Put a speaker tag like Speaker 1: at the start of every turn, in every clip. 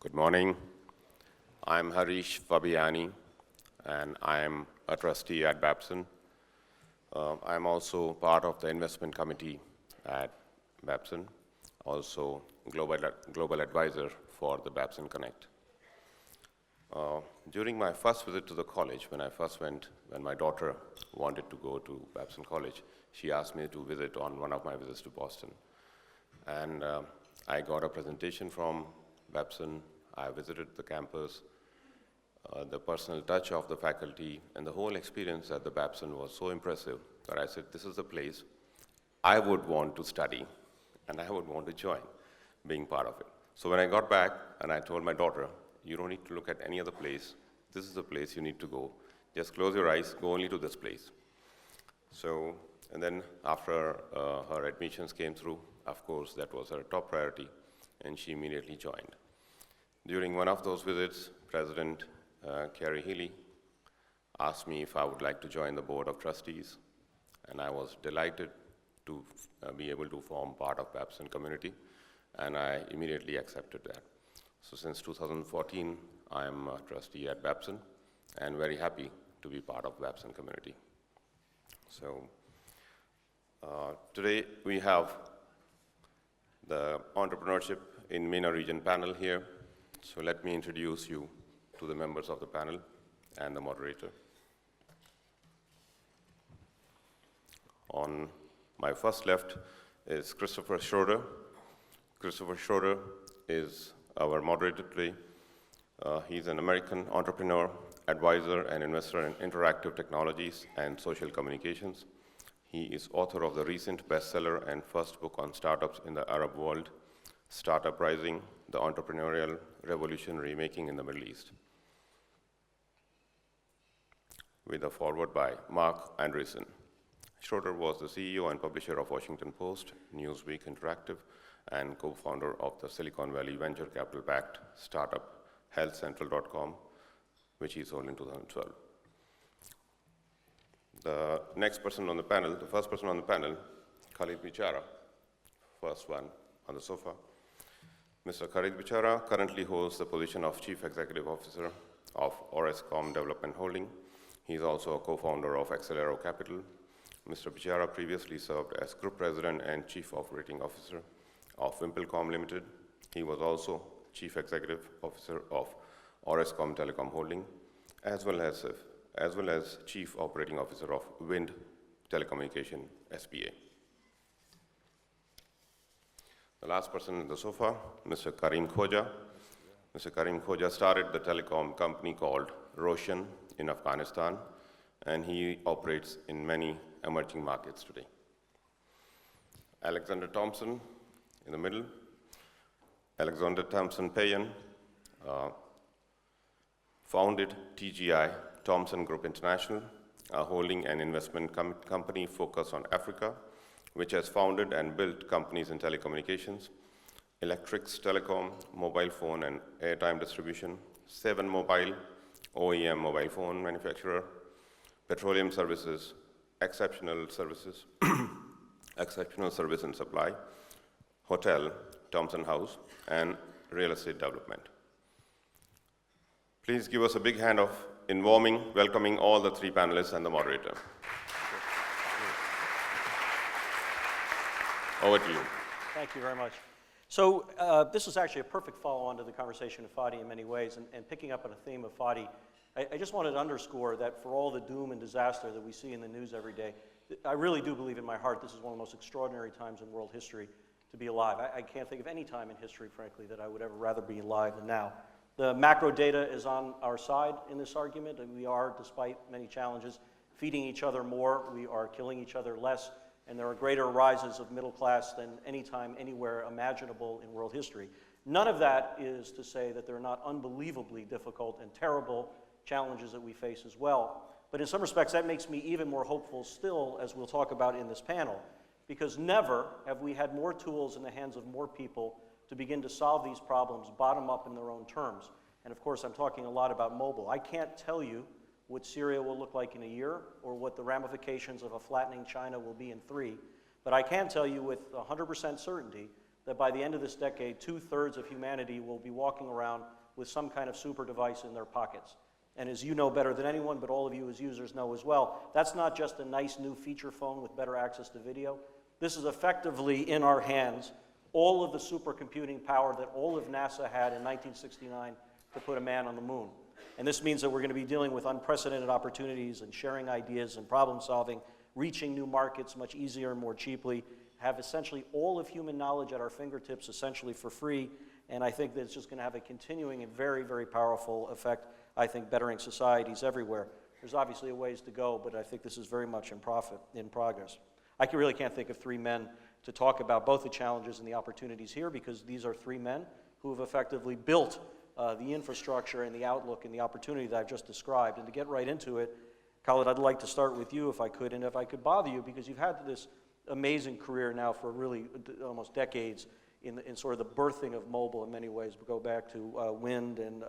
Speaker 1: Good morning. I'm Harish Fabiani, and I'm a trustee at Babson. I'm also part of the investment committee at Babson, also global advisor for the Babson Connect. During my first visit to the college, when my daughter wanted to go to Babson College, she asked me to visit on one of my visits to Boston. And I got a presentation from Babson. I visited the campus, the personal touch of the faculty, and the whole experience at the Babson was so impressive that I said, this is the place I would want to study, and I would want to join, being part of it. So when I got back, and I told my daughter, you don't need to look at any other place. This is the place you need to go. Just close your eyes, go only to this place. So, and then after her admissions came through, of course, that was her top priority, and she immediately joined. During one of those visits, President Kerry Healy asked me if I would like to join the Board of Trustees, and I was delighted to be able to form part of Babson community, and I immediately accepted that. So since 2014, I am a trustee at Babson, and very happy to be part of Babson community. So today we have the Entrepreneurship in MENA region panel here. So let me introduce you to the members of the panel and the moderator. On my first left is Christopher Schroeder. Christopher Schroeder is our moderator today. He's an American entrepreneur, advisor, and investor in interactive technologies and social communications. He is author of the recent bestseller and first book on startups in the Arab world, Startup Rising, the Entrepreneurial Revolution Remaking in the Middle East, with a foreword by Mark Andreessen. Schroeder was the CEO and publisher of Washington Post, Newsweek Interactive, and co-founder of the Silicon Valley venture capital-backed startup healthcentral.com, which he sold in 2012. The next person on the panel, the first person on the panel, Khaled Bichara, first one on the sofa. Mr. Khaled Bichara currently holds the position of Chief Executive Officer of Orascom Development Holding. He is also a co-founder of Accelero Capital. Mr. Bichara previously served as Group President and Chief Operating Officer of Wimpelcom Limited. He was also Chief Executive Officer of Orascom Telecom Holding, as well as Chief Operating Officer of Wind Telecommunication SPA. The last person on the sofa, Mr. Karim Kohja. Mr. Karim Kohja started the telecom company called Roshan in Afghanistan, and he operates in many emerging markets today. Alexander Thompson in the middle. Alexander Thomson-Payan founded TGI, Thomson Group International, a holding and investment company focused on Africa, which has founded and built companies in telecommunications, electrics, telecom, mobile phone and airtime distribution, 7 Mobile, OEM mobile phone manufacturer, petroleum services, exceptional services, exceptional service and supply, hotel, Thompson House, and real estate development. Please give us a big hand of welcoming all the 3 panelists and the moderator. Over to you.
Speaker 2: Thank you very much. So this is actually a perfect follow-on to the conversation of Fadi in many ways, and picking up on a theme of Fadi, I just wanted to underscore that for all the doom and disaster that we see in the news every day, I really do believe in my heart this is one of the most extraordinary times in world history to be alive. I can't think of any time in history, frankly, that I would ever rather be alive than now. The macro data is on our side in this argument, and we are, despite many challenges, feeding each other more, we are killing each other less, and there are greater rises of middle class than any time, anywhere imaginable in world history. None of that is to say that there are not unbelievably difficult and terrible challenges that we face as well. But in some respects, that makes me even more hopeful still, as we'll talk about in this panel, because never have we had more tools in the hands of more people to begin to solve these problems bottom up in their own terms. And of course, I'm talking a lot about mobile. I can't tell you what Syria will look like in a year or what the ramifications of a flattening China will be in 3, but I can tell you with 100% certainty that by the end of this decade, 2/3 of humanity will be walking around with some kind of super device in their pockets. And as you know better than anyone, but all of you as users know as well, that's not just a nice new feature phone with better access to video. This is effectively in our hands all of the supercomputing power that all of NASA had in 1969 to put a man on the moon. And this means that we're going to be dealing with unprecedented opportunities and sharing ideas and problem solving, reaching new markets much easier and more cheaply, have essentially all of human knowledge at our fingertips essentially for free. And I think that it's just going to have a continuing and very, very powerful effect, I think, bettering societies everywhere. There's obviously a ways to go, but I think this is very much in progress. I really can't think of three men to talk about both the challenges and the opportunities here, because these are three men who have effectively built the infrastructure and the outlook and the opportunity that I've just described. And to get right into it, Khaled, I'd like to start with you if I could, and if I could bother you, because you've had this amazing career now for really almost decades in sort of the birthing of mobile in many ways. We go back to Wind and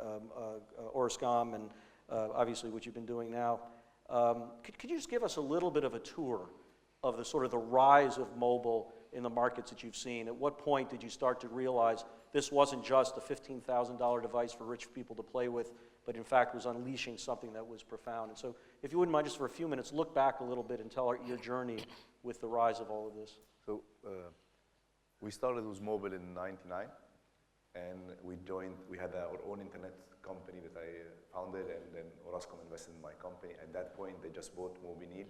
Speaker 2: Orascom and obviously what you've been doing now. Could you just give us a little bit of a tour of the sort of the rise of mobile in the markets that you've seen? At what point did you start to realize this wasn't just a $15,000 device for rich people to play with, but in fact was unleashing something that was profound? And so if you wouldn't mind just for a few minutes, look back a little bit and tell your journey with the rise of all of this.
Speaker 3: So we started with mobile in '99, and we had our own internet company that I founded, and then Orascom invested in my company. At that point, they just bought Mobinil,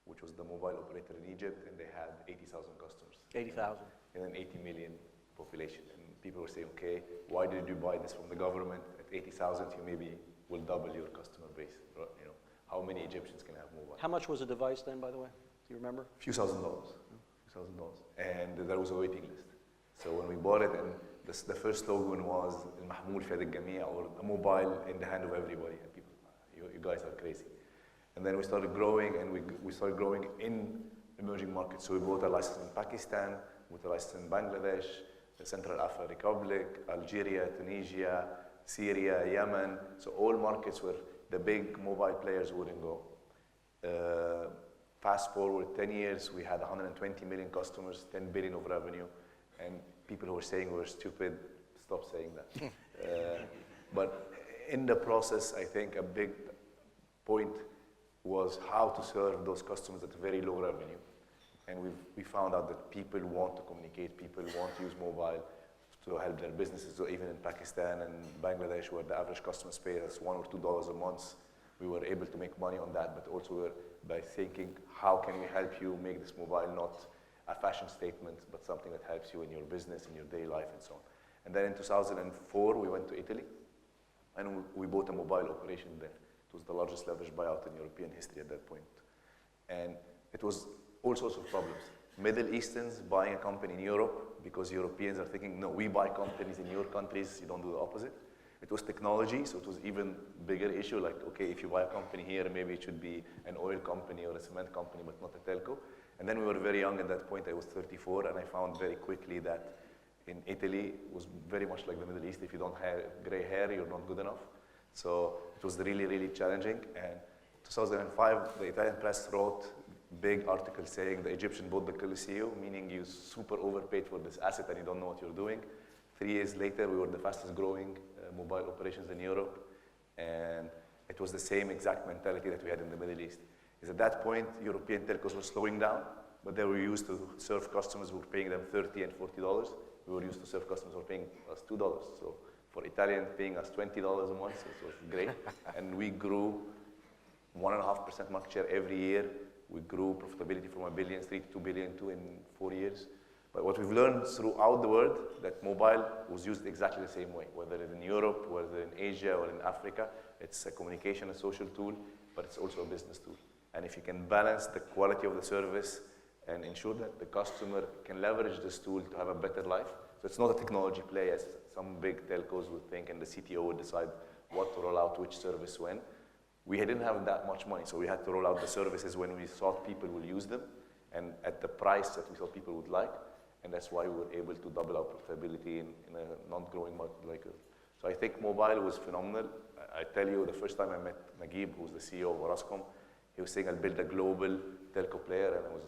Speaker 3: which was the mobile operator in Egypt, and they had 80,000 customers.
Speaker 2: 80,000.
Speaker 3: And an 80 million population. And people were saying, okay, why did you buy this from the government? At 80,000, you maybe will double your customer base. You know, how many Egyptians can have mobile?
Speaker 2: How much was a device then, by the way? Do you remember?
Speaker 3: A few thousand dollars. And there was a waiting list. So when we bought it, and the first slogan was "Mahmoul fi yad al-jamia," or a mobile in the hand of everybody. And people, you guys are crazy. And then we started growing, and we started growing in emerging markets. So we bought a license in Pakistan, we bought a license in Bangladesh, the Central African Republic, Algeria, Tunisia, Syria, Yemen. So all markets where the big mobile players wouldn't go. Fast forward 10 years, we had 120 million customers, 10 billion of revenue, and people who were saying we were stupid, stop saying that. But in the process, I think a big point was how to serve those customers at very low revenue. And we found out that people want to communicate, people want to use mobile to help their businesses. So even in Pakistan and Bangladesh, where the average customer pays us $1 or $2 a month, we were able to make money on that, but also by thinking, how can we help you make this mobile not a fashion statement, but something that helps you in your business, in your daily life, and so on. And then in 2004, we went to Italy, and we bought a mobile operation there. It was the largest leverage buyout in European history at that point. And it was all sorts of problems. Middle Easterns buying a company in Europe, because Europeans are thinking, no, we buy companies in your countries, you don't do the opposite. It was technology, so it was even bigger issue, like, okay, if you buy a company here, maybe it should be an oil company or a cement company, but not a telco. And then we were very young at that point. I was 34, and I found very quickly that in Italy, it was very much like the Middle East. If you don't have gray hair, you're not good enough. So it was really, really challenging. And 2005, the Italian press wrote big article saying the Egyptian bought the Coliseo, meaning you super overpaid for this asset and you don't know what you're doing. 3 years later, we were the fastest growing mobile operations in Europe. And it was the same exact mentality that we had in the Middle East. Is at that point, European telcos were slowing down, but they were used to serve customers who were paying them $30 and $40. We were used to serve customers who were paying us $2. So for Italians paying us $20 a month, so it was great. And we grew 1.5% market share every year. We grew profitability from $1.3 billion to $2 billion in 4 years. But what we've learned throughout the world, that mobile was used exactly the same way, whether it's in Europe, whether in Asia or in Africa. It's a communication and social tool, but it's also a business tool. And if you can balance the quality of the service and ensure that the customer can leverage this tool to have a better life. So it's not a technology play as some big telcos would think, and the CTO would decide what to roll out, which service when. We didn't have that much money, so we had to roll out the services when we thought people will use them and at the price that we thought people would like. And that's why we were able to double our profitability in a non-growing market like it. So I think mobile was phenomenal. I tell you, the first time I met Naguib, who's the CEO of Orascom, he was saying, I'll build a global telco player, and I was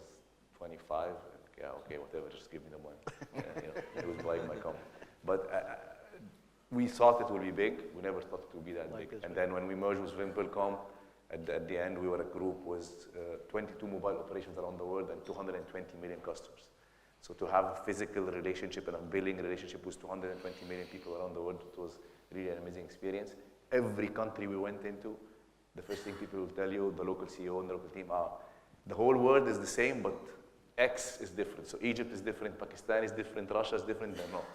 Speaker 3: 25. yeah, okay, whatever, just give me the money. He was buying my company. But we thought it would be big. We never thought it would be that big. And then when we merged with Wimpelcom, at the end, we were a group with 22 mobile operations around the world and 220 million customers. So to have a physical relationship and a billing relationship with 220 million people around the world, it was really an amazing experience. Every country we went into, the first thing people will tell you, the local CEO and the local team, the whole world is the same, but X is different. So Egypt is different, Pakistan is different, Russia is different, they're not.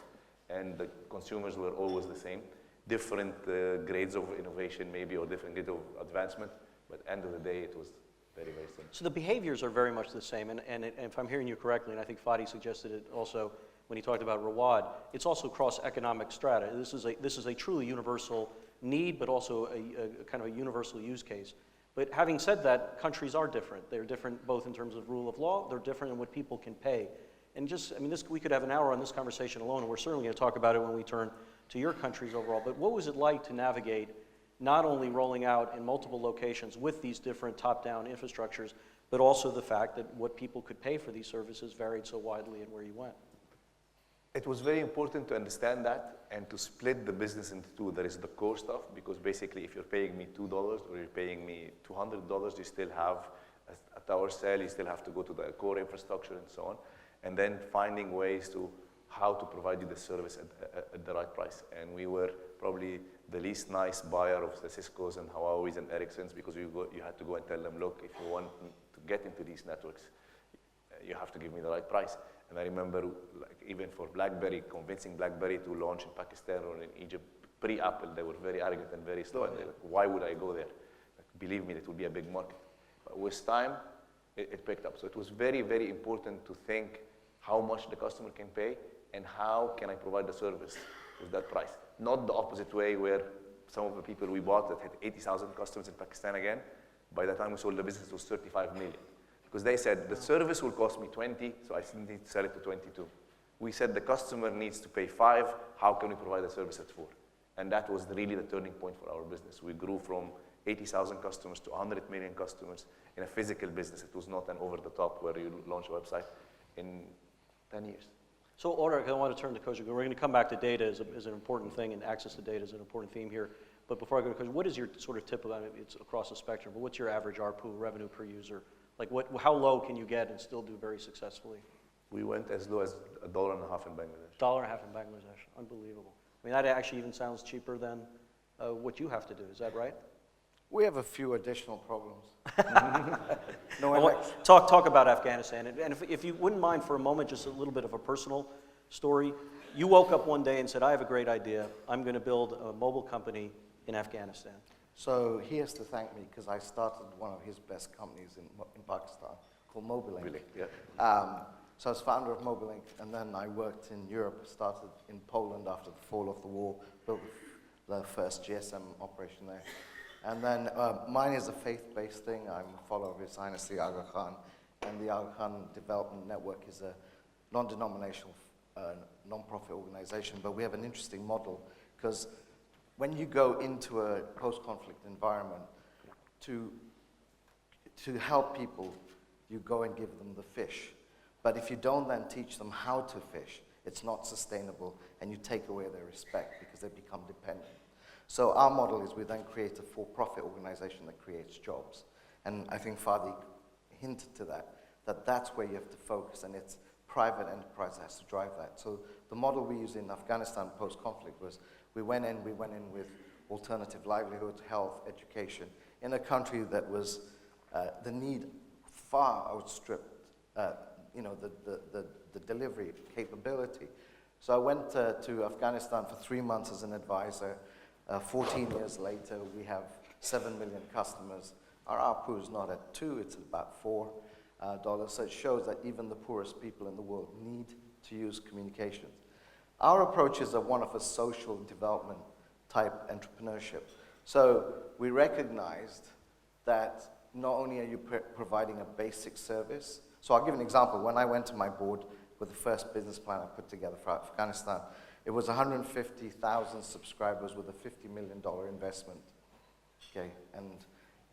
Speaker 3: And the consumers were always the same. Different grades of innovation maybe, or different grades of advancement, but at the end of the day, it was very, very simple.
Speaker 2: So the behaviors are very much the same, and if I'm hearing you correctly, and I think Fadi suggested it also when he talked about Rawad, it's also across economic strata. This is a truly universal need, but also a kind of a universal use case. But having said that, countries are different. They're different both in terms of rule of law, they're different in what people can pay. And just, I mean, we could have an hour on this conversation alone, and we're certainly going to talk about it when we turn to your countries overall. But what was it like to navigate not only rolling out in multiple locations with these different top-down infrastructures, but also the fact that what people could pay for these services varied so widely in where you went?
Speaker 3: It was very important to understand that and to split the business into two. There is the core stuff, because basically if you're paying me $2 or you're paying me $200, you still have a tower cell, you still have to go to the core infrastructure and so on. And then finding ways to how to provide you the service at the right price. And we were probably the least nice buyer of the Cisco's and Huawei's and Ericsson's, because you had to go and tell them, look, if you want to get into these networks, you have to give me the right price. And I remember, like, even for BlackBerry, convincing BlackBerry to launch in Pakistan or in Egypt, pre-Apple, they were very arrogant and very slow. And they're like, why would I go there? Like, believe me, it would be a big market. But with time, it picked up. So it was very, very important to think how much the customer can pay and how can I provide the service with that price. Not the opposite way, where some of the people we bought that had 80,000 customers in Pakistan again, by the time we sold the business, it was 35 million. Because they said, the service will cost me 20, so I need to sell it to 22. We said the customer needs to pay 5, how can we provide the service at 4? And that was really the turning point for our business. We grew from 80,000 customers to 100 million customers in a physical business. It was not an over-the-top where you launch a website in 10 years.
Speaker 2: So, Order, I want to turn to Kohja. We're going to come back to data as an important thing, and access to data is an important theme here. But before I go to Kohja, what is your sort of typical, it's across the spectrum, but what's your average ARPU, revenue per user? Like, how low can you get and still do very successfully?
Speaker 3: We went as low as $1.50 in Bangladesh.
Speaker 2: $1.50 in Bangladesh, unbelievable. I mean, that actually even sounds cheaper than what you have to do, is that right?
Speaker 4: We have a few additional problems.
Speaker 2: Talk about Afghanistan, and if you wouldn't mind for a moment, just a little bit of a personal story. You woke up one day and said, I have a great idea. I'm going to build a mobile company in Afghanistan.
Speaker 4: So he has to thank me, because I started one of his best companies in Pakistan called Mobilink.
Speaker 3: Yeah.
Speaker 4: So I was founder of Mobilink, and then I worked in Europe, started in Poland after the fall of the wall, built the first GSM operation there. And then mine is a faith-based thing. I'm a follower of His Highness the Aga Khan, and the Aga Khan Development Network is a non-denominational, non-profit organization, but we have an interesting model, because when you go into a post-conflict environment to help people, you go and give them the fish. But if you don't then teach them how to fish, it's not sustainable, and you take away their respect because they become dependent. So our model is we then create a for-profit organization that creates jobs. And I think Fadi hinted to that's where you have to focus, and it's private enterprise that has to drive that. So the model we used in Afghanistan post-conflict was we went in with alternative livelihood, health, education, in a country that was, the need far outstripped the delivery capability. So I went to Afghanistan for 3 months as an advisor. 14 years later, we have 7 million customers. Our ARPU is not at 2, it's about $4. So it shows that even the poorest people in the world need to use communications. Our approach is one of a social development type entrepreneurship. So we recognized that not only are you providing a basic service. So I'll give an example. When I went to my board with the first business plan I put together for Afghanistan, it was 150,000 subscribers with a $50 million investment. Okay, and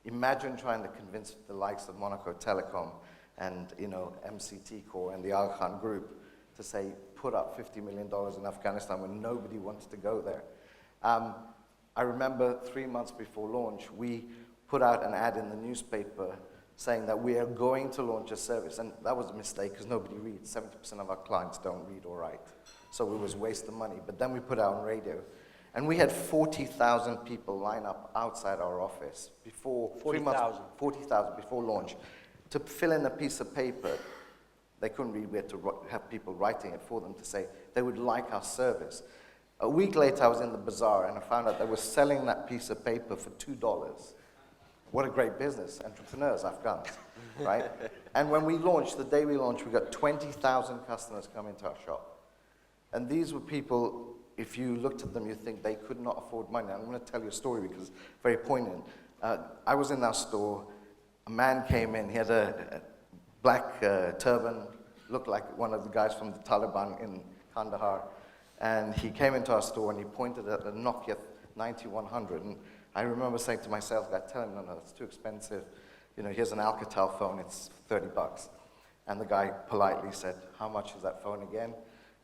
Speaker 4: imagine trying to convince the likes of Monaco Telecom and MCT Corps and the Aga Khan Group to say, put up $50 million in Afghanistan when nobody wanted to go there. I remember 3 months before launch, we put out an ad in the newspaper saying that we are going to launch a service. And that was a mistake because nobody reads. 70% of our clients don't read or write. So it was a waste of money. But then we put it out on radio. And we had 40,000 people line up outside our office before
Speaker 2: 40,000.
Speaker 4: 40,000 before launch to fill in a piece of paper. They couldn't read. We had to have people writing it for them to say they would like our service. A week later, I was in the bazaar and I found out they were selling that piece of paper for $2. What a great business, entrepreneurs, Afghans, right? And when we launched, the day we launched, we got 20,000 customers come into our shop. And these were people, if you looked at them, you'd think they could not afford money. I'm going to tell you a story because it's very poignant. I was in our store. A man came in. He had a black turban, looked like one of the guys from the Taliban in Kandahar. And he came into our store and he pointed at the Nokia 9100. And I remember saying to my sales guy, tell him, no, it's too expensive. Here's an Alcatel phone, it's $30. And the guy politely said, how much is that phone again?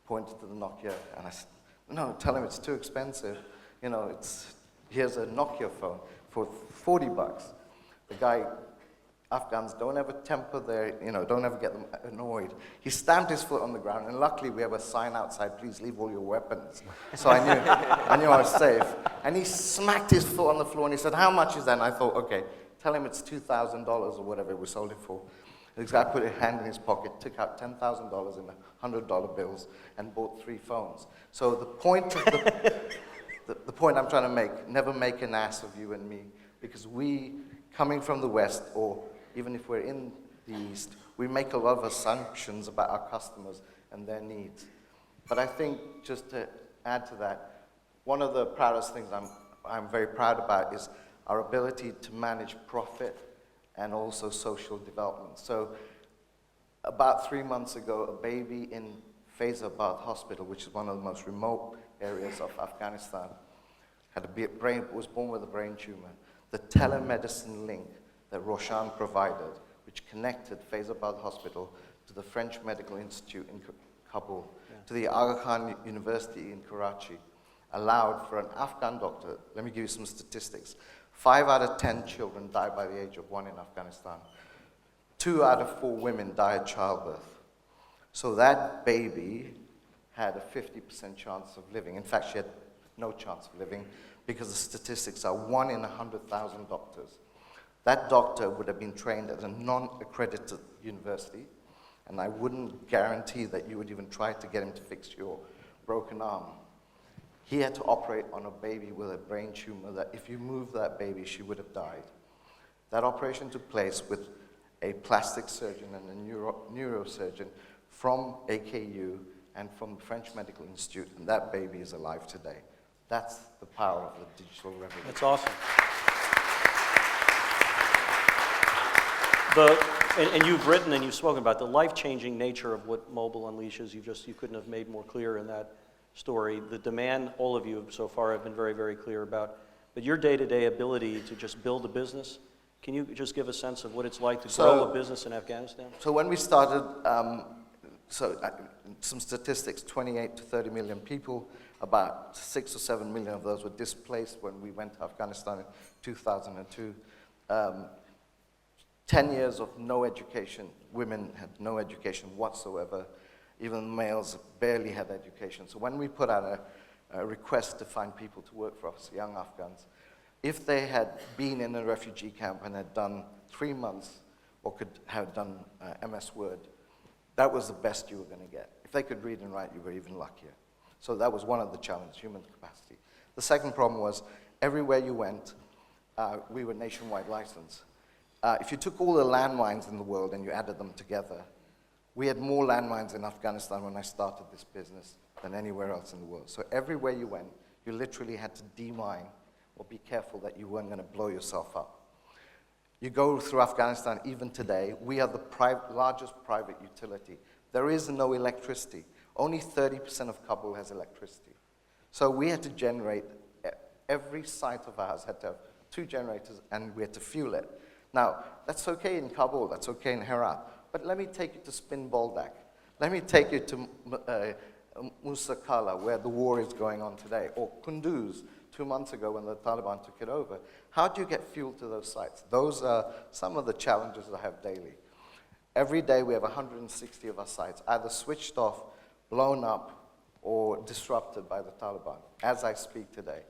Speaker 4: Pointed to the Nokia, and I said, no, tell him it's too expensive. Here's a Nokia phone for $40. The guy, Afghans, don't ever temper don't ever get them annoyed. He stamped his foot on the ground, and luckily we have a sign outside, please leave all your weapons. So I knew I was safe. And he smacked his foot on the floor, and he said, how much is that? And I thought, okay, tell him it's $2,000 or whatever we sold it for. This guy put his hand in his pocket, took out $10,000 in $100 bills, and bought 3 phones. So the point of the point I'm trying to make, never make an ass of you and me, because we, coming from the West, or even if we're in the East, we make a lot of assumptions about our customers and their needs. But I think, just to add to that, one of the proudest things I'm very proud about is our ability to manage profit and also social development. So about 3 months ago, a baby in Faizabad Hospital, which is one of the most remote areas of Afghanistan, was born with a brain tumor. The telemedicine link that Roshan provided, which connected Faizabad Hospital to the French Medical Institute in Kabul, to the Aga Khan University in Karachi, allowed for an Afghan doctor, let me give you some statistics, 5 out of 10 children die by the age of 1 in Afghanistan. 2 out of 4 women die at childbirth. So that baby had a 50% chance of living. In fact, she had no chance of living because the statistics are 1 in 100,000 doctors. That doctor would have been trained at a non-accredited university, and I wouldn't guarantee that you would even try to get him to fix your broken arm. He had to operate on a baby with a brain tumor that if you moved that baby, she would have died. That operation took place with a plastic surgeon and a neurosurgeon from AKU and from the French Medical Institute, and that baby is alive today. That's the power of the digital revolution.
Speaker 2: That's awesome. And you've written and you've spoken about the life-changing nature of what mobile unleashes. You couldn't have made more clear in that story. The demand, all of you so far have been very, very clear about, but your day-to-day ability to just build a business, can you just give a sense of what it's like to grow a business in Afghanistan?
Speaker 4: So when we started, some statistics, 28 to 30 million people, about 6 or 7 million of those were displaced when we went to Afghanistan in 2002. 10 years of no education. Women had no education whatsoever. Even males barely had education. So when we put out a request to find people to work for us, young Afghans, if they had been in a refugee camp and had done 3 months or could have done MS Word, that was the best you were going to get. If they could read and write, you were even luckier. So that was one of the challenges, human capacity. The second problem was everywhere you went, we were nationwide licensed. If you took all the landmines in the world and you added them together, we had more landmines in Afghanistan when I started this business than anywhere else in the world. So everywhere you went, you literally had to demine or be careful that you weren't going to blow yourself up. You go through Afghanistan, even today, we are the largest private utility. There is no electricity. Only 30% of Kabul has electricity. So we had to generate, every site of ours had to have 2 generators, and we had to fuel it. Now, that's okay in Kabul, that's okay in Herat, But let me take you to Spin Boldak. Let me take you to Musa Qala, where the war is going on today, or Kunduz, 2 months ago when the Taliban took it over. How do you get fuel to those sites? Those are some of the challenges I have daily. Every day we have 160 of our sites either switched off, blown up, or disrupted by the Taliban, as I speak today.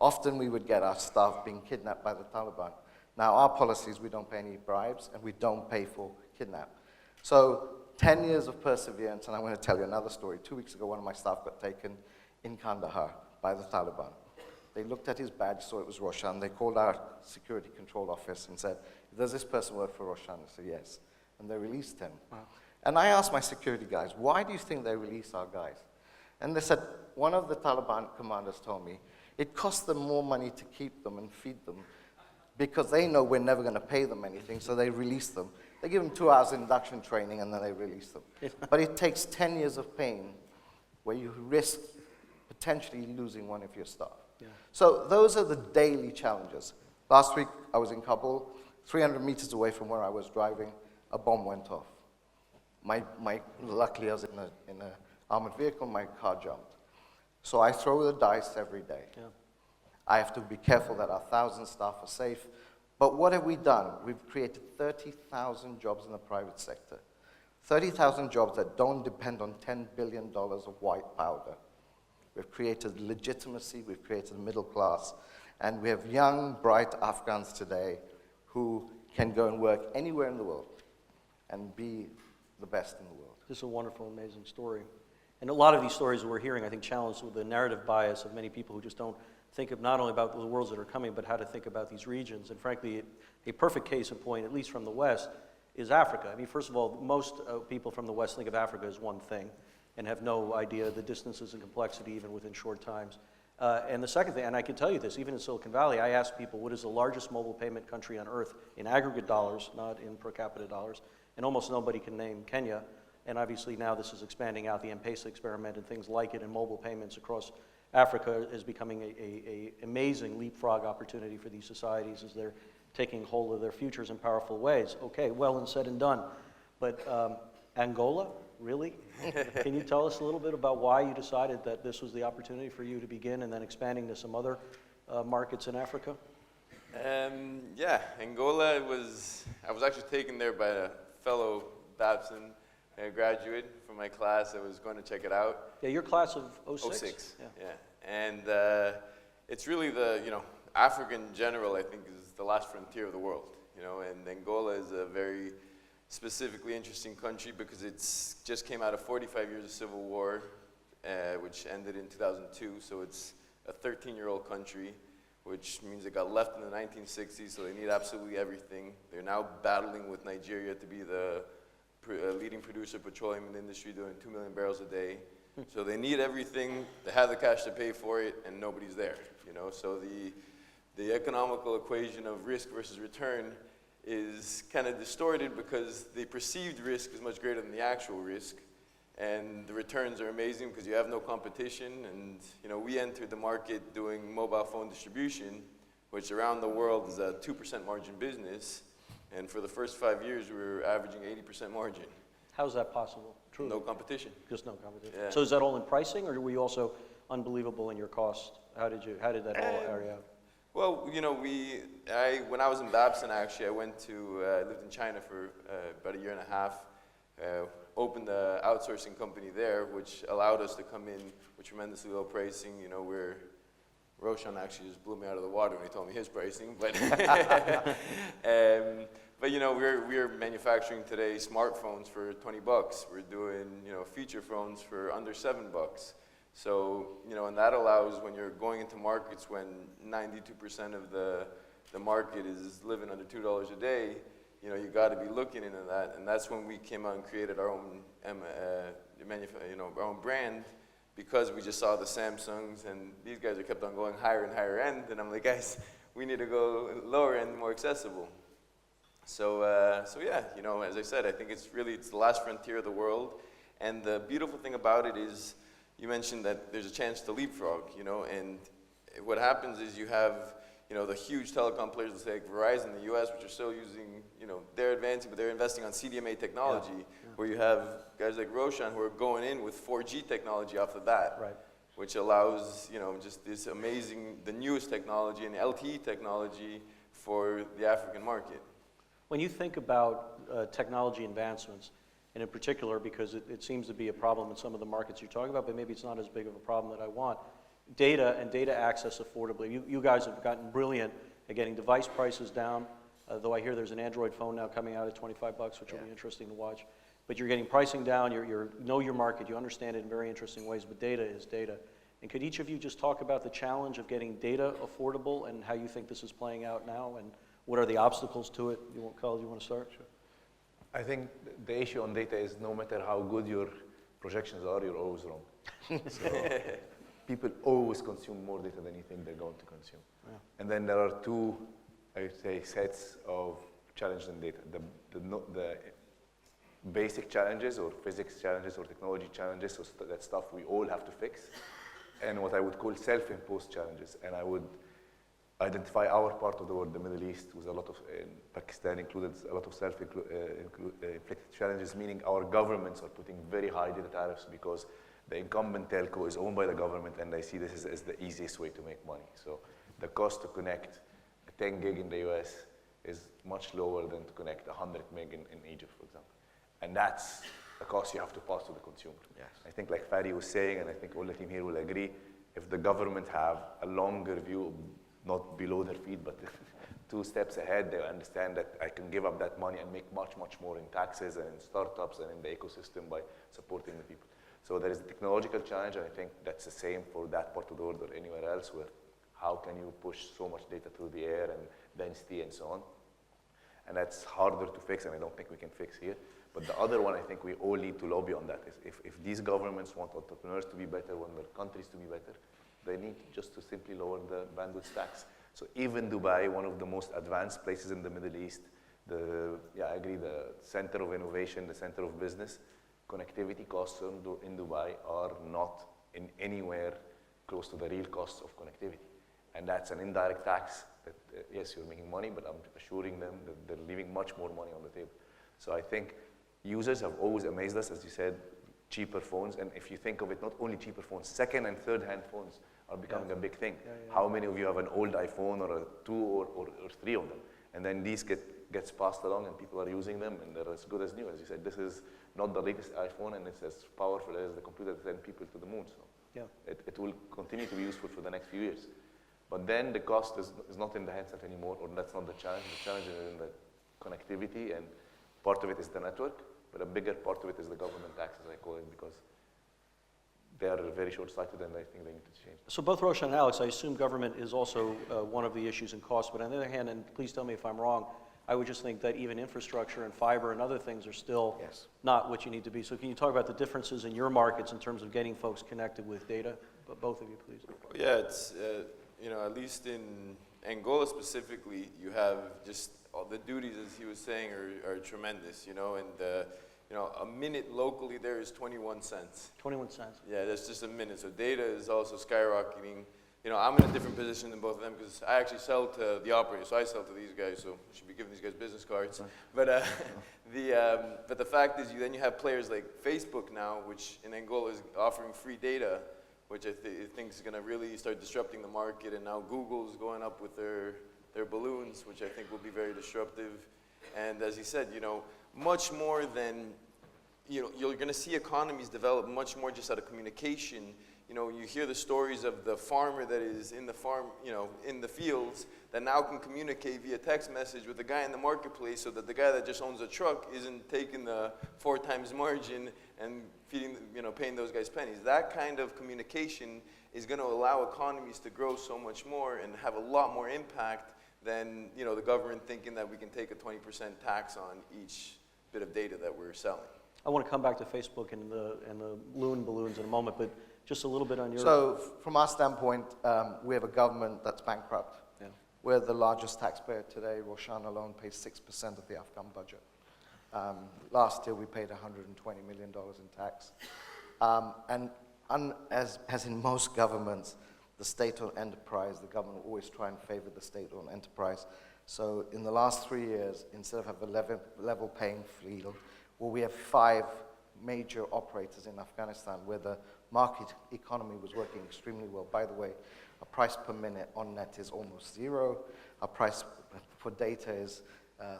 Speaker 4: Often we would get our staff being kidnapped by the Taliban. Now our policy is we don't pay any bribes and we don't pay for kidnap. So 10 years of perseverance, and I'm going to tell you another story. 2 weeks ago, one of my staff got taken in Kandahar by the Taliban. They looked at his badge, saw it was Roshan. They called our security control office and said, does this person work for Roshan? I said, yes. And they released him. Wow. And I asked my security guys, why do you think they released our guys? And they said, one of the Taliban commanders told me, it costs them more money to keep them and feed them because they know we're never going to pay them anything, so they release them. They give them 2 hours induction training and then they release them. But it takes 10 years of pain where you risk potentially losing one of your staff. Yeah. So those are the daily challenges. Last week I was in Kabul, 300 meters away from where I was driving, a bomb went off. Luckily I was in an armored vehicle, my car jumped. So I throw the dice every day. Yeah. I have to be careful that our 1,000 staff are safe. But what have we done? We've created 30,000 jobs in the private sector. 30,000 jobs that don't depend on $10 billion of white powder. We've created legitimacy, we've created a middle class, and we have young, bright Afghans today who can go and work anywhere in the world and be the best in the world.
Speaker 2: This is a wonderful, amazing story. And a lot of these stories we're hearing, I think, challenge with the narrative bias of many people who just don't think of not only about the worlds that are coming, but how to think about these regions. And frankly, a perfect case in point, at least from the West, is Africa. I mean, first of all, most people from the West think of Africa as one thing and have no idea the distances and complexity even within short times. And the second thing, and I can tell you this, even in Silicon Valley, I ask people, what is the largest mobile payment country on earth in aggregate dollars, not in per capita dollars, and almost nobody can name Kenya. And obviously now this is expanding out, the M-Pesa experiment and things like it, and mobile payments across Africa is becoming an amazing leapfrog opportunity for these societies as they're taking hold of their futures in powerful ways. Okay, well and said and done. But Angola, really? Can you tell us a little bit about why you decided that this was the opportunity for you to begin and then expanding to some other markets in Africa?
Speaker 5: Yeah, Angola I was actually taken there by a fellow Babson graduate from my class. I was going to check it out.
Speaker 2: Yeah, your class of 06?
Speaker 5: 06, yeah. And it's really Africa in general, I think, is the last frontier of the world, and Angola is a very specifically interesting country because it's just came out of 45 years of civil war, which ended in 2002, so it's a 13-year-old country, which means it got left in the 1960s, so they need absolutely everything. They're now battling with Nigeria to be the leading producer of petroleum in the industry, doing 2 million barrels a day. So they need everything, they have the cash to pay for it, and nobody's there, So the economical equation of risk versus return is kind of distorted because the perceived risk is much greater than the actual risk, and the returns are amazing because you have no competition. And we entered the market doing mobile phone distribution, which around the world is a 2% margin business, and for the first 5 years we were averaging 80% margin.
Speaker 2: How is that possible? Truly?
Speaker 5: No competition.
Speaker 2: Just no competition.
Speaker 5: Yeah.
Speaker 2: So is that all in pricing, or were you also unbelievable in your cost? How did that all area out?
Speaker 5: Well, when I was in Babson, actually, I lived in China for about 1.5 years, opened the outsourcing company there, which allowed us to come in with tremendously low pricing. Where Roshan actually just blew me out of the water when he told me his pricing, but we're manufacturing today smartphones for $20. We're doing feature phones for under $7. So and that allows, when you're going into markets when 92% of the market is living under $2 a day, you got to be looking into that, and that's when we came out and created our own our own brand, because we just saw the Samsungs and these guys are kept on going higher and higher end, and I'm like, guys, we need to go lower end, more accessible. So yeah, as I said, I think it's the last frontier of the world, and the beautiful thing about it is, you mentioned that there's a chance to leapfrog, and what happens is you have the huge telecom players like Verizon in the US, which are still using, they're advancing, but they're investing on CDMA technology, where you have guys like Roshan who are going in with 4G technology off the bat,
Speaker 2: Right.
Speaker 5: which allows, just this amazing, the newest technology and LTE technology for the African market.
Speaker 2: When you think about technology advancements, and in particular, because it seems to be a problem in some of the markets you're talking about, but maybe it's not as big of a problem that I want, data and data access affordably. You guys have gotten brilliant at getting device prices down, though I hear there's an Android phone now coming out at $25, which will be interesting to watch. But you're getting pricing down, you know your market, you understand it in very interesting ways, but data is data. And could each of you just talk about the challenge of getting data affordable and how you think this is playing out now, and what are the obstacles to it? Khaled, you want to start? Sure.
Speaker 3: I think the issue on data is no matter how good your projections are, you're always wrong. So people always consume more data than you think they're going to consume. Yeah. And then there are two, I would say, sets of challenges in data. The basic challenges or physics challenges or technology challenges, so that stuff we all have to fix, and what I would call self-imposed challenges. And I would identify our part of the world, the Middle East, with a lot of, Pakistan included, a lot of self-inflicted challenges, meaning our governments are putting very high data tariffs because the incumbent telco is owned by the government, and I see this as the easiest way to make money. So the cost to connect 10 gig in the US is much lower than to connect 100 meg in Egypt, for example. And that's a cost you have to pass to the consumer.
Speaker 4: Yes.
Speaker 3: I think like Fadi was saying, and I think all the team here will agree, if the government have a longer view, not below their feet, but 2 steps ahead, they understand that I can give up that money and make much, much more in taxes and in startups and in the ecosystem by supporting the people. So there is a technological challenge, and I think that's the same for that part of the world or anywhere else, where how can you push so much data through the air and density and so on. And that's harder to fix, and I don't think we can fix here. But the other one, I think we all need to lobby on that. Is if these governments want entrepreneurs to be better, want their countries to be better, they need just to simply lower the bandwidth tax. So even Dubai, one of the most advanced places in the Middle East, I agree, the center of innovation, the center of business, connectivity costs in Dubai are not in anywhere close to the real costs of connectivity. And that's an indirect tax that, yes, you're making money, but I'm assuring them that they're leaving much more money on the table. So I think users have always amazed us, as you said, cheaper phones. And if you think of it, not only cheaper phones, second and third hand phones are becoming a big thing. How many of you have an old iPhone or 2 or 3 of them? And then these gets passed along and people are using them and they're as good as new. As you said, this is not the latest iPhone and it's as powerful as the computer that sent people to the moon. So it will continue to be useful for the next few years. But then the cost is not in the handset anymore, or that's not the challenge. The challenge is in the connectivity, and part of it is the network, but a bigger part of it is the government tax, as I call it, because they are very short-sighted and I think they need to change.
Speaker 2: So both Roshan and Alex, I assume government is also one of the issues in cost, but on the other hand, and please tell me if I'm wrong, I would just think that even infrastructure and fiber and other things are still not what you need to be. So can you talk about the differences in your markets in terms of getting folks connected with data? But both of you, please.
Speaker 5: Yeah, it's, at least in Angola specifically, you have just all the duties, as he was saying, are tremendous, and a minute locally there is 21 cents. 21 cents. Yeah, that's just a minute. So data is also skyrocketing. I'm in a different position than both of them because I actually sell to the operator, so I sell to these guys, so I should be giving these guys business cards. But the fact is, you have players like Facebook now, which in Angola is offering free data, which I think is going to really start disrupting the market. And now Google's going up with their balloons, which I think will be very disruptive. And as he said, much more than, you're going to see economies develop much more just out of communication. You hear the stories of the farmer that is in the farm, in the fields, that now can communicate via text message with the guy in the marketplace, so that the guy that just owns a truck isn't taking the 4 times margin and feeding, paying those guys pennies. That kind of communication is going to allow economies to grow so much more and have a lot more impact than, the government thinking that we can take a 20% tax on each bit of data that we're selling.
Speaker 2: I want to come back to Facebook and the loon balloons in a moment, but just a little bit on your...
Speaker 4: So from our standpoint, we have a government that's bankrupt.
Speaker 2: Yeah.
Speaker 4: We're the largest taxpayer today. Roshan alone pays 6% of the Afghan budget. Last year we paid $120 million in tax. As in most governments, the state-owned enterprise, the government will always try and favor the state-owned enterprise. So in the last 3 years, instead of having a level playing field, well, we have 5 major operators in Afghanistan where the market economy was working extremely well. By the way, our price per minute on net is almost 0. Our price for data is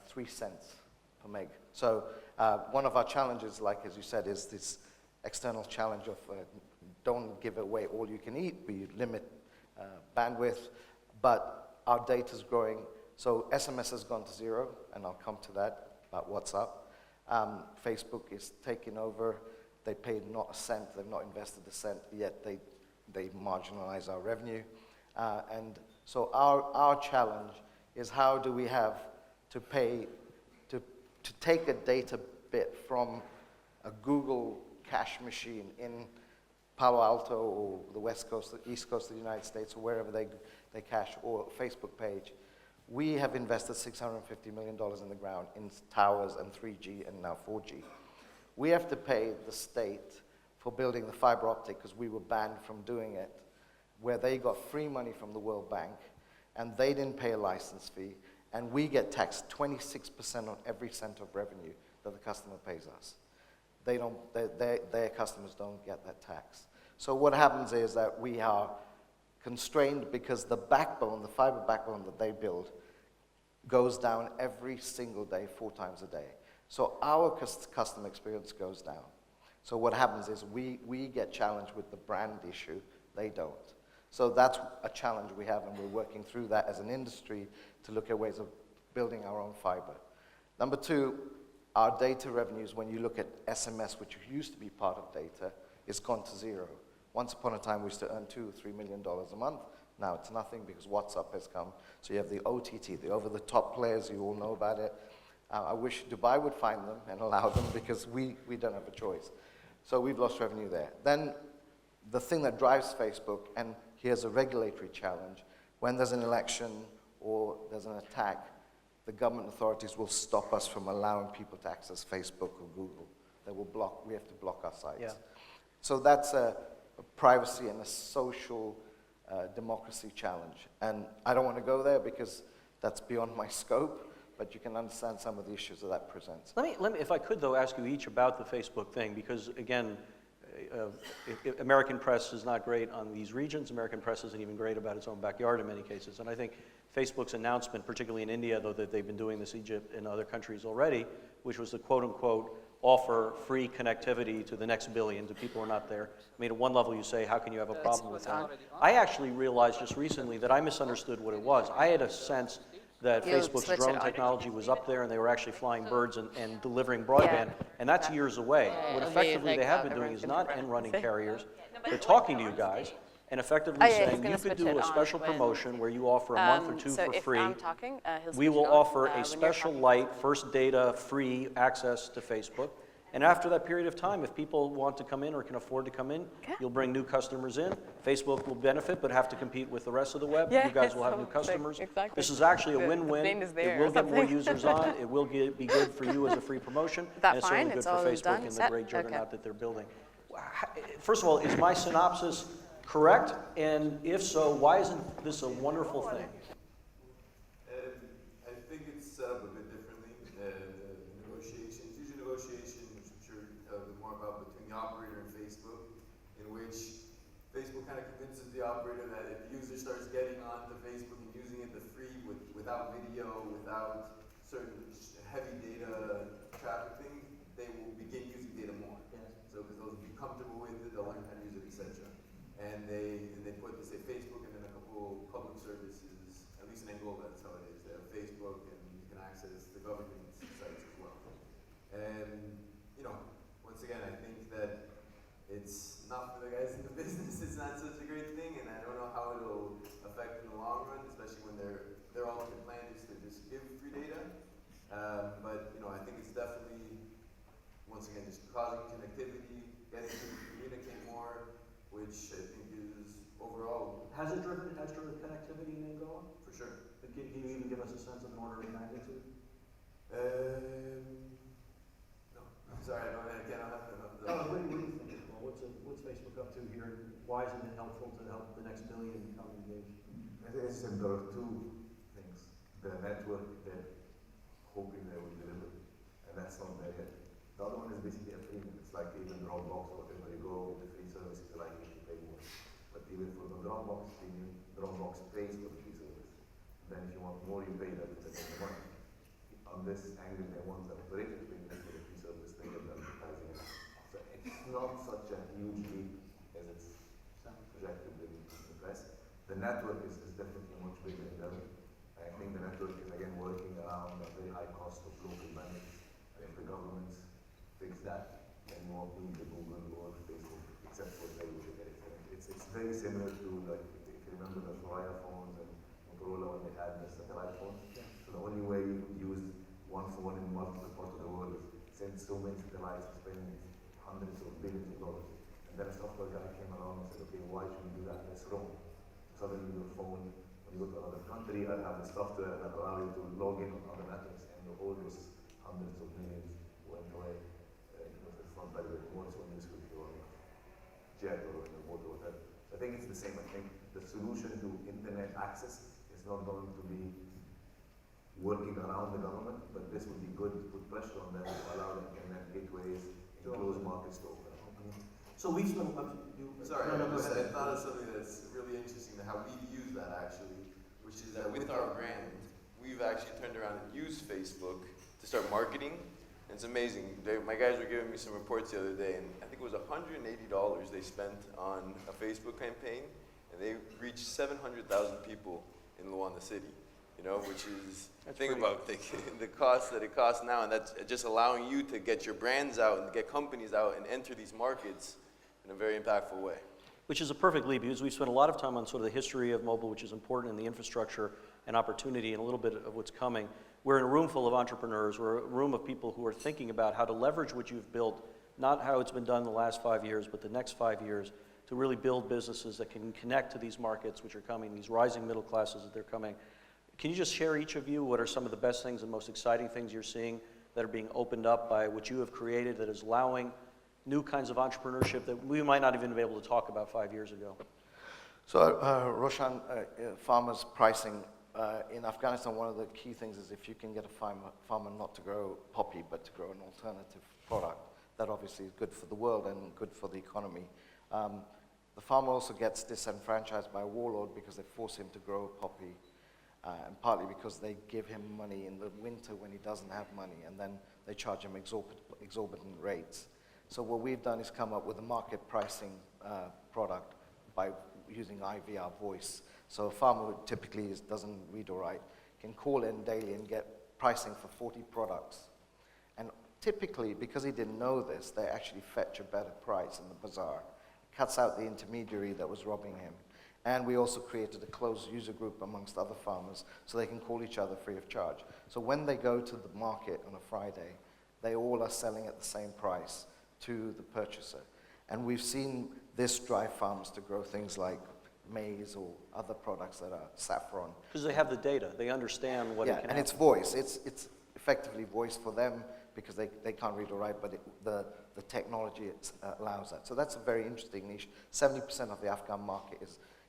Speaker 4: 3 cents per meg. So one of our challenges, like as you said, is this external challenge of don't give away all you can eat, but you limit bandwidth, but our data's growing. So SMS has gone to 0, and I'll come to that about WhatsApp. Facebook is taking over. They paid not a cent, they've not invested a cent, yet they marginalize our revenue. And so our challenge is how do we have to pay, to take a data bit from a Google cache machine in Palo Alto or the West Coast, the East Coast of the United States, or wherever they cache, or a Facebook page. We have invested $650 million in the ground in towers and 3G and now 4G. We have to pay the state for building the fiber optic because we were banned from doing it, where they got free money from the World Bank, and they didn't pay a license fee, and we get taxed 26% on every cent of revenue that the customer pays us. They don't, their customers don't get that tax. So what happens is that we are constrained because the backbone, the fiber backbone that they build, goes down every single day, 4 times a day. So our customer experience goes down. So what happens is we get challenged with the brand issue, they don't. So that's a challenge we have, and we're working through that as an industry to look at ways of building our own fiber. Number 2, our data revenues, when you look at SMS, which used to be part of data, is gone to 0. Once upon a time, we used to earn $2 or $3 million a month. Now it's nothing because WhatsApp has come. So you have the OTT, the over-the-top players, you all know about it. I wish Dubai would find them and allow them because we don't have a choice. So we've lost revenue there. Then the thing that drives Facebook, and here's a regulatory challenge, when there's an election or there's an attack, the government authorities will stop us from allowing people to access Facebook or Google. They will block, we have to block our sites.
Speaker 2: Yeah.
Speaker 4: So that's a privacy and a social democracy challenge. And I don't want to go there because that's beyond my scope, but you can understand some of the issues that that presents.
Speaker 2: Let me, if I could, though, ask you each about the Facebook thing, because, again, American press is not great on these regions. American press isn't even great about its own backyard in many cases. And I think Facebook's announcement, particularly in India, though that they've been doing this, Egypt and other countries already, which was the quote-unquote offer free connectivity to the next billion to people who are not there. I mean, at one level you say, how can you have a problem with that? I actually realized just recently that I misunderstood what it was. I had a sense that Facebook's drone technology was up there and they were actually flying birds and delivering broadband, and that's years away. What effectively they have been doing is not end-running carriers. They're talking to you guys and effectively saying you could do a special promotion where you offer a month or 2 for free. We will offer a special light, first data, free access to Facebook. And after that period of time, if people want to come in or can afford to come in, you'll bring new customers in. Facebook will benefit, but have to compete with the rest of the web. You guys will have new customers. This is actually a win-win. It will get more users on. It will be good for you as a free promotion. And it's certainly good for Facebook and the great juggernaut that they're building. First of all, is my synopsis correct? And if so, why isn't this a wonderful thing?
Speaker 5: I think it's set up a bit differently. Negotiations, usually negotiation, which I'm sure you'll tell a bit more about, between the operator and Facebook, in which Facebook kind of convinces the operator that if the user starts getting onto Facebook and using it the free without video, without certain heavy data traffic things, they will begin using data more. So because they'll be comfortable with it, they'll learn how to use it, etc. And they put, they say Facebook and then a couple public services, at least in Angola, that's how it is. They have Facebook and you can access the government sites as well. And, you know, once again, I think that it's not for the guys in the business, it's not such a great thing, and I don't know how it'll affect in the long run, especially when their ultimate plan is to just give free data. But, you know, I think it's definitely, once again, just causing connectivity, getting people to communicate more, which I think is overall.
Speaker 2: Has it driven connectivity in Angola?
Speaker 5: For sure.
Speaker 2: Can you even give us a sense of an order of magnitude?
Speaker 5: No. I'm sorry, I cannot have
Speaker 2: What do you think? Well, what's Facebook up to here? Why isn't it helpful to help the next billion become engaged?
Speaker 3: It's there are two things. The network they're hoping they will deliver, and that's not there yet. The other one is basically a freemium. It's like even Dropbox or whatever you go with the free services, you're like you should pay more. But even for the Dropbox premium, Dropbox pays for the free service. Then if you want more, you pay them to get the money. On this angle, they want the operator to pay for the free service, they get the advertising. So it's not such a huge leap as it's projected in the press. The network is definitely much bigger in Delhi. I think the network is again working around a very high cost of local management. And if the governments fix that, then you won't need the Google or Facebook, except for pay which you get it. It's very similar to, like, if you remember the Florida phones and Motorola when they had the satellite phones. Yeah. So the only way you could use one phone in multiple parts of the world is send so many satellites and spend hundreds of billions of dollars. And then a software guy came along and said, okay, why should we do that? That's wrong. Suddenly your phone, when you go to another country, I have the software that allow you to log in on other networks, and all those hundreds of millions went away. Because it's not very good. Once when you switch your jet or in a boat or whatever. So I think it's the same. I think the solution to internet access is not going to be working around the government, but this would be good to put pressure on them to allow the internet gateways in closed markets to open up.
Speaker 2: So we've spent,
Speaker 5: Sorry,
Speaker 2: no, go
Speaker 5: I
Speaker 2: ahead.
Speaker 5: thought of something that's really interesting to how we've used that actually, which is that with our brand, we've actually turned around and used Facebook to start marketing. And it's amazing. My guys were giving me some reports the other day, and I think it was $180 they spent on a Facebook campaign, and they reached 700,000 people in Luanda City. You know, which is, think about the cost that it costs now, and that's just allowing you to get your brands out and get companies out and enter these markets in a very impactful way.
Speaker 2: Which is a perfect lead, because we spent a lot of time on sort of the history of mobile, which is important in the infrastructure and opportunity, and a little bit of what's coming. We're in a room full of entrepreneurs. We're a room of people who are thinking about how to leverage what you've built, not how it's been done the last 5 years, but the next 5 years, to really build businesses that can connect to these markets which are coming, these rising middle classes that they're coming. Can you just share, each of you, what are some of the best things and most exciting things you're seeing that are being opened up by what you have created that is allowing new kinds of entrepreneurship that we might not even be able to talk about 5 years ago?
Speaker 4: So, Roshan, farmers' pricing. In Afghanistan, one of the key things is if you can get a farmer not to grow poppy, but to grow an alternative product, that obviously is good for the world and good for the economy. The farmer also gets disenfranchised by a warlord because they force him to grow poppy, and partly because they give him money in the winter when he doesn't have money, and then they charge him exorbitant rates. So what we've done is come up with a market pricing product by using IVR voice. So a farmer who typically doesn't read or write can call in daily and get pricing for 40 products. And typically, because he didn't know this, they actually fetch a better price in the bazaar. Cuts out the intermediary that was robbing him. And we also created a closed user group amongst other farmers so they can call each other free of charge. So when they go to the market on a Friday, they all are selling at the same price to the purchaser. And we've seen this drive farmers to grow things like maize or other products that are saffron.
Speaker 2: Because they have the data. They understand what it can
Speaker 4: and
Speaker 2: happen.
Speaker 4: it's voice. It's effectively voice for them because they can't read or write, but the technology allows that. So that's a very interesting niche. 70% of the Afghan market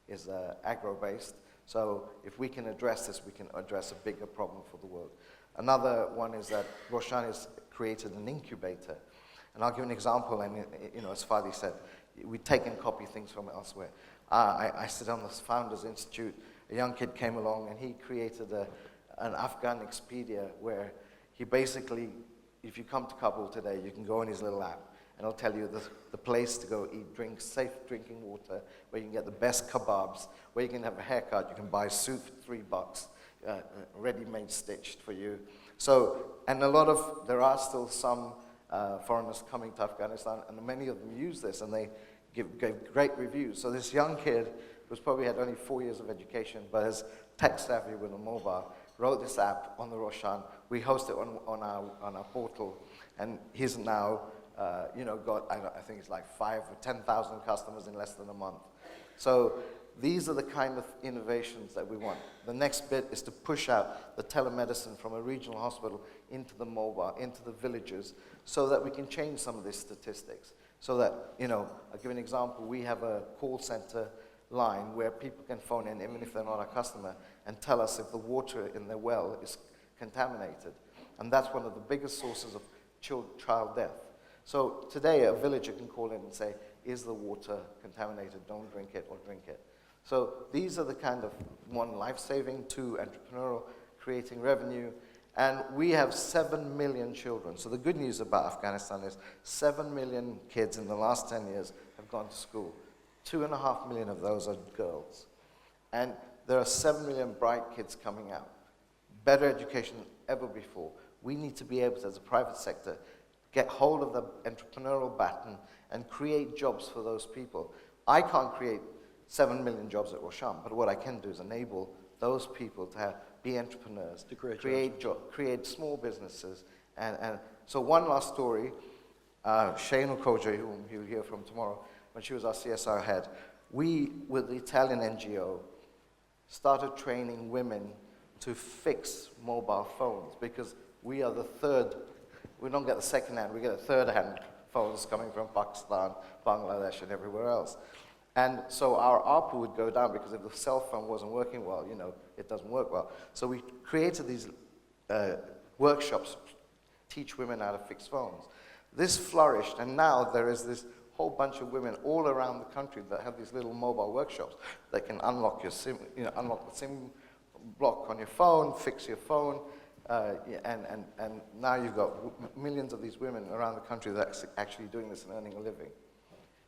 Speaker 4: is agro-based. So if we can address this, we can address a bigger problem for the world. Another one is that Roshan has created an incubator. And I'll give an example, and as Fadi said, we take and copy things from elsewhere. I sit on this Founders Institute. A young kid came along and he created an Afghan Expedia where he basically, if you come to Kabul today, you can go on his little app and it'll tell you the place to go eat, drink safe drinking water, where you can get the best kebabs, where you can have a haircut, you can buy a suit for $3, ready-made stitched for you. So, and there are still some foreigners coming to Afghanistan, and many of them use this, and they gave great reviews. So this young kid, who's probably had only 4 years of education, but is tech savvy with a mobile, wrote this app on the Roshan. We host it on our portal, and he's now got, I think it's like 5,000 or 10,000 customers in less than a month. So these are the kind of innovations that we want. The next bit is to push out the telemedicine from a regional hospital into the mobile, into the villages, so that we can change some of these statistics. So that, I'll give you an example. We have a call center line where people can phone in, even if they're not a customer, and tell us if the water in their well is contaminated. And that's one of the biggest sources of child death. So today, a villager can call in and say, is the water contaminated? Don't drink it or drink it. So these are the kind of, one, life-saving, two, entrepreneurial, creating revenue. And we have 7 million children. So the good news about Afghanistan is 7 million kids in the last 10 years have gone to school. 2.5 million of those are girls. And there are 7 million bright kids coming out. Better education than ever before. We need to be able to, as a private sector, get hold of the entrepreneurial baton and create jobs for those people. I can't create 7 million jobs at Roshan, but what I can do is enable those people to be entrepreneurs,
Speaker 2: To create
Speaker 4: create small businesses. And so one last story, Kohja, whom you'll hear from tomorrow, when she was our CSR head, we, with the Italian NGO, started training women to fix mobile phones because we are the third, we don't get the second hand, we get the third hand phones coming from Pakistan, Bangladesh, and everywhere else. And so our ARPU would go down because if the cell phone wasn't working well, it doesn't work well. So we created these workshops to teach women how to fix phones. This flourished, and now there is this whole bunch of women all around the country that have these little mobile workshops that can unlock your SIM, unlock the SIM block on your phone, fix your phone, and now you've got millions of these women around the country that are actually doing this and earning a living.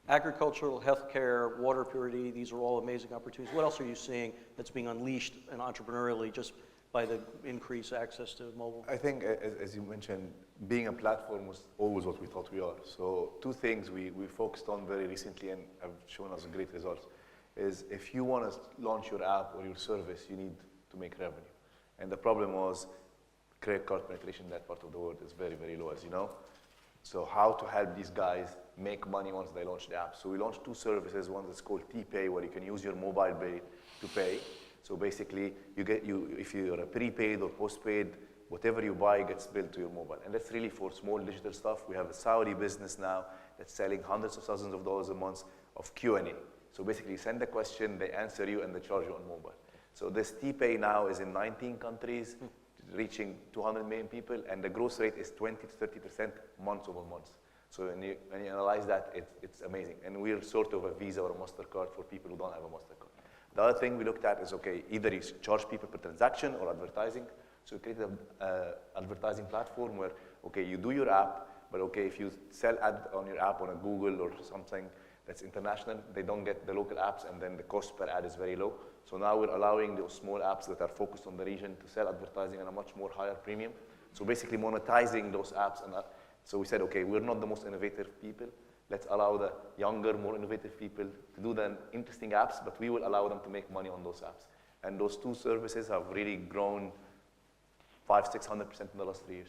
Speaker 2: Agricultural, healthcare, water purity, these are all amazing opportunities. What else are you seeing that's being unleashed and entrepreneurially just by the increased access to mobile?
Speaker 3: I think, as you mentioned, being a platform was always what we thought we are. So two things we focused on very recently and have shown us great results is if you want to launch your app or your service, you need to make revenue. And the problem was credit card penetration in that part of the world is very, very low, as you know. So how to help these guys make money once they launch the app. So we launched two services. One that's called T-Pay, where you can use your mobile pay to pay. So basically, if you're a prepaid or postpaid, whatever you buy gets billed to your mobile. And that's really for small digital stuff. We have a Saudi business now that's selling hundreds of thousands of dollars a month of Q&A. So basically, you send a question, they answer you, and they charge you on mobile. So this T-Pay now is in 19 countries, reaching 200 million people, and the growth rate is 20 to 30% month over month. So when you analyze that, it's amazing. And we're sort of a Visa or a MasterCard for people who don't have a MasterCard. The other thing we looked at is, okay, either you charge people per transaction or advertising. So we created an advertising platform where, okay, you do your app, but okay, if you sell ad on your app on a Google or something that's international, they don't get the local apps, and then the cost per ad is very low. So now we're allowing those small apps that are focused on the region to sell advertising at a much more higher premium. So basically monetizing those apps. And so we said, okay, we're not the most innovative people. Let's allow the younger, more innovative people to do the interesting apps, but we will allow them to make money on those apps. And those two services have really grown 500–600% in the last 3 years.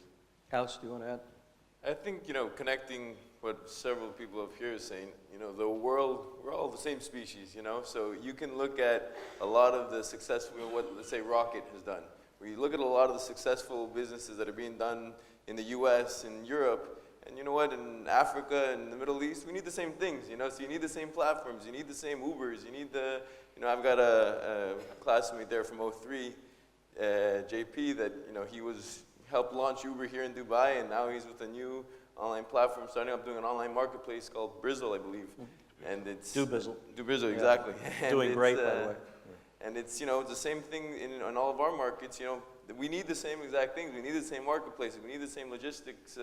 Speaker 2: Alex, do you want to add?
Speaker 5: I think, connecting what several people up here are saying, the world, we're all the same species, so you can look at a lot of the successful, what, let's say, Rocket has done. We look at a lot of the successful businesses that are being done in the US and Europe, and you know what, in Africa and the Middle East, we need the same things, so you need the same platforms, you need the same Ubers, you need the, I've got a classmate there from 03, JP, that, he helped launch Uber here in Dubai, and now he's with a new online platform, starting up doing an online marketplace called Brizzle, I believe. And it's
Speaker 2: Dubizzle.
Speaker 5: Dubizzle, exactly.
Speaker 2: Doing great, by the way.
Speaker 5: And it's, the same thing in all of our markets, we need the same exact things. We need the same marketplaces. We need the same logistics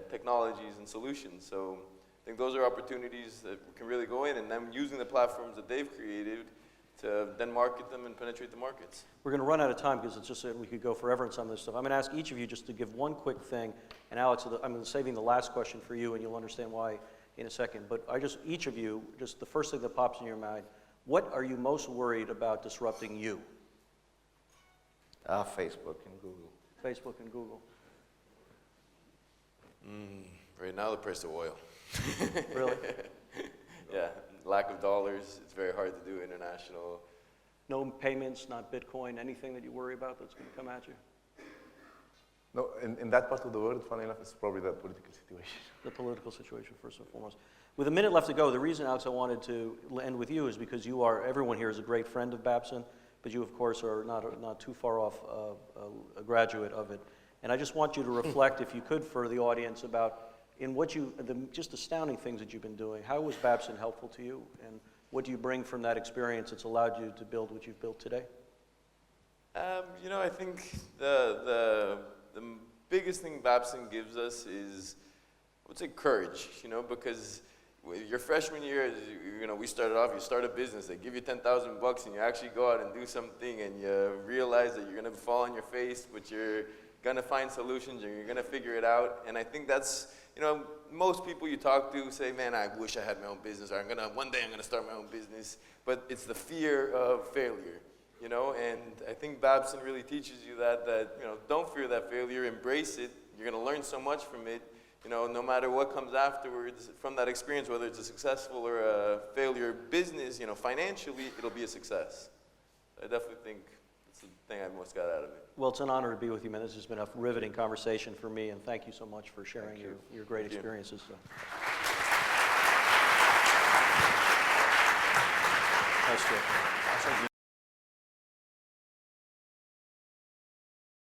Speaker 5: technologies and solutions. So I think those are opportunities that we can really go in, and then using the platforms that they've created to then market them and penetrate the markets.
Speaker 2: We're going to run out of time because it's just that we could go forever on some of this stuff. I'm going to ask each of you just to give one quick thing, and Alex, I'm saving the last question for you, and you'll understand why in a second. But each of you, just the first thing that pops in your mind, what are you most worried about disrupting you?
Speaker 4: Facebook and Google.
Speaker 2: Facebook and Google.
Speaker 5: Right now, the price of oil.
Speaker 2: Really?
Speaker 5: Yeah, lack of dollars. It's very hard to do international.
Speaker 2: No payments, not Bitcoin, anything that you worry about that's going to come at you?
Speaker 3: No, in that part of the world, funny enough, it's probably the political situation.
Speaker 2: The political situation, first and foremost. With a minute left to go, the reason, Alex, I wanted to end with you is because you are, everyone here is a great friend of Babson, but you, of course, are not too far off a graduate of it. And I just want you to reflect, if you could, for the audience about in what you, just astounding things that you've been doing. How was Babson helpful to you? And what do you bring from that experience that's allowed you to build what you've built today?
Speaker 5: You know, I think the biggest thing Babson gives us is, I would say, courage, you know, because your freshman year, you know, we started off, you start a business, they give you $10,000 and you actually go out and do something and you realize that you're going to fall on your face, but you're going to find solutions and you're going to figure it out. And I think that's, you know, most people you talk to say, man, I wish I had my own business, or one day I'm going to start my own business. But it's the fear of failure, you know, and I think Babson really teaches you that, you know, don't fear that failure, embrace it. You're going to learn so much from it. You know, no matter what comes afterwards from that experience, whether it's a successful or a failure business, you know, financially, it'll be a success. I definitely think that's the thing I most got out of it.
Speaker 2: Well, it's an honor to be with you, man. This has been a riveting conversation for me, and thank you so much for sharing your great experiences. Nice to